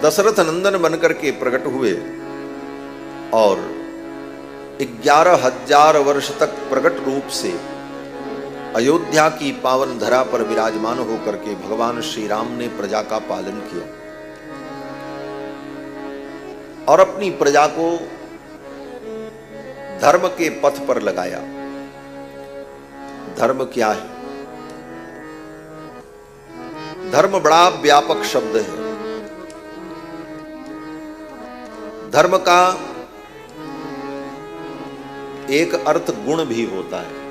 दशरथ नंदन बनकर के प्रकट हुए और 11,000 वर्ष तक प्रकट रूप से अयोध्या की पावन धरा पर विराजमान होकर के भगवान श्री राम ने प्रजा का पालन किया और अपनी प्रजा को धर्म के पथ पर लगाया। धर्म क्या है? धर्म बड़ा व्यापक शब्द है। धर्म का एक अर्थ गुण भी होता है।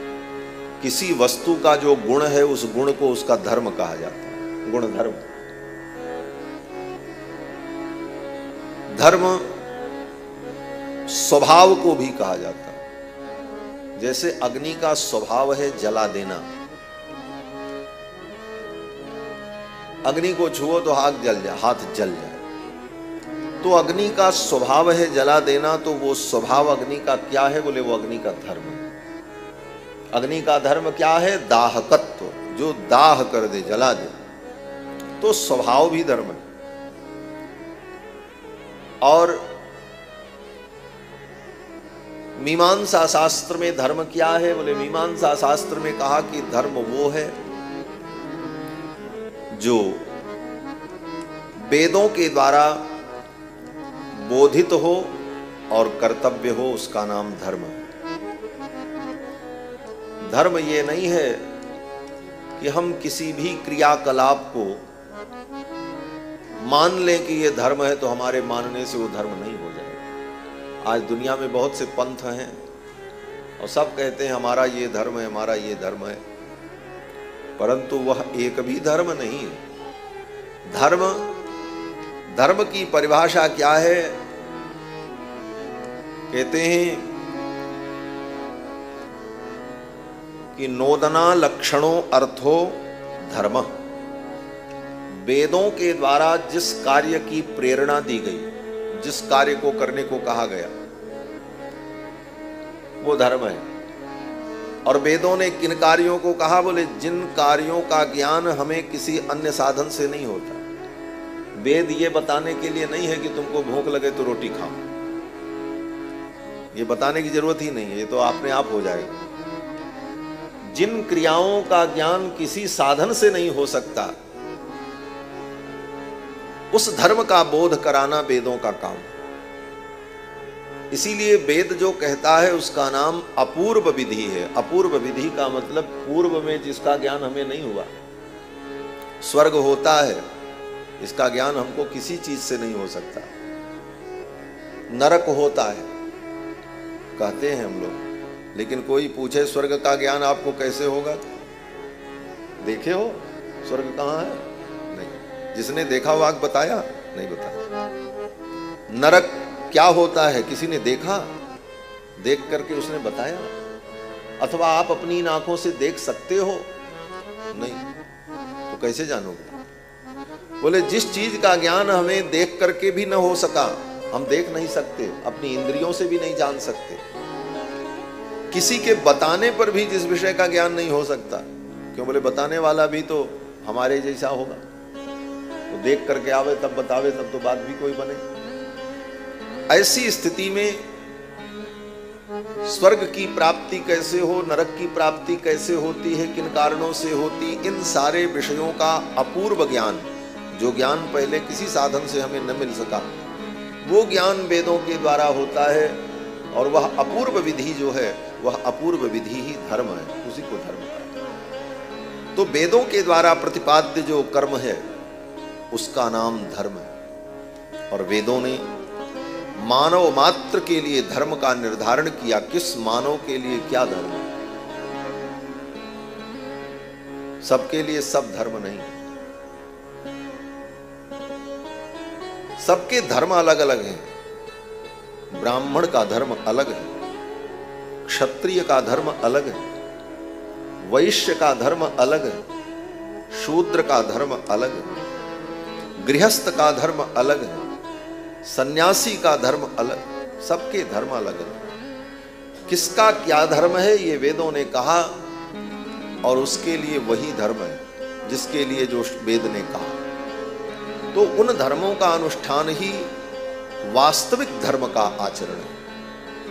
किसी वस्तु का जो गुण है उस गुण को उसका धर्म कहा जाता है, गुण धर्म। धर्म स्वभाव को भी कहा जाता है। जैसे अग्नि का स्वभाव है जला देना, अग्नि को छुओ तो हाथ जल जाए, तो अग्नि का स्वभाव है जला देना। तो वो स्वभाव अग्नि का क्या है? बोले वो अग्नि का धर्म है। अग्नि का धर्म क्या है? दाहकत्व, जो दाह कर दे, जला दे, तो स्वभाव भी धर्म है। और मीमांसा शास्त्र में धर्म क्या है? बोले मीमांसा शास्त्र में कहा कि धर्म वो है जो वेदों के द्वारा बोधित हो और कर्तव्य हो, उसका नाम धर्म है। धर्म ये नहीं है कि हम किसी भी क्रियाकलाप को मान लें कि ये धर्म है, तो हमारे मानने से वो धर्म नहीं हो जाएगा। आज दुनिया में बहुत से पंथ हैं और सब कहते हैं हमारा ये धर्म है, हमारा ये धर्म है, परंतु वह एक भी धर्म नहीं है। धर्म की परिभाषा क्या है? कहते हैं कि नोदना लक्षणों अर्थो धर्म। वेदों के द्वारा जिस कार्य की प्रेरणा दी गई, जिस कार्य को करने को कहा गया, वो धर्म है। और वेदों ने किन कार्यों को कहा? बोले जिन कार्यों का ज्ञान हमें किसी अन्य साधन से नहीं होता। वेद ये बताने के लिए नहीं है कि तुमको भूख लगे तो रोटी खाओ, ये बताने की जरूरत ही नहीं है, ये तो अपने आप हो जाएगा। जिन क्रियाओं का ज्ञान किसी साधन से नहीं हो सकता, उस धर्म का बोध कराना वेदों का काम। इसीलिए वेद जो कहता है उसका नाम अपूर्व विधि है। अपूर्व विधि का मतलब पूर्व में जिसका ज्ञान हमें नहीं हुआ। स्वर्ग होता है, इसका ज्ञान हमको किसी चीज से नहीं हो सकता। नरक होता है कहते हैं हम लोग, लेकिन कोई पूछे स्वर्ग का ज्ञान आपको कैसे होगा? देखे हो स्वर्ग कहाँ है? नहीं। जिसने देखा वाक बताया? नहीं बताया। नरक क्या होता है? किसी ने देखा? देख करके उसने बताया? अथवा आप अपनी इन आंखों से देख सकते हो? नहीं। तो कैसे जानोगे? बोले जिस चीज का ज्ञान हमें देख करके भी न हो सका, हम देख नहीं सकते, अपनी इंद्रियों से भी नहीं जान सकते, किसी के बताने पर भी जिस विषय का ज्ञान नहीं हो सकता, क्यों? बोले बताने वाला भी तो हमारे जैसा होगा। तो देख करके आवे तब बतावे, तब तो बात भी कोई बने। ऐसी स्थिति में स्वर्ग की प्राप्ति कैसे हो, नरक की प्राप्ति कैसे होती है, किन कारणों से होती, इन सारे विषयों का अपूर्व ज्ञान, जो ज्ञान पहले किसी साधन से हमें न मिल सका, वो ज्ञान वेदों के द्वारा होता है। और वह अपूर्व विधि जो है, वह अपूर्व विधि ही धर्म है, उसी को धर्म कहते हैं। तो वेदों के द्वारा प्रतिपाद्य जो कर्म है उसका नाम धर्म है। और वेदों ने मानव मात्र के लिए धर्म का निर्धारण किया। किस मानव के लिए क्या धर्म है? सबके लिए सब धर्म नहीं, सबके धर्म अलग अलग हैं। ब्राह्मण का धर्म अलग है, क्षत्रिय का धर्म अलग है, वैश्य का धर्म अलग है, शूद्र का धर्म अलग है, गृहस्थ का धर्म अलग है, सन्यासी का धर्म अलग। सबके धर्म अलग है। किसका क्या धर्म है ये वेदों ने कहा, और उसके लिए वही धर्म है जिसके लिए जो वेद ने कहा। तो उन धर्मों का अनुष्ठान ही वास्तविक धर्म का आचरण है।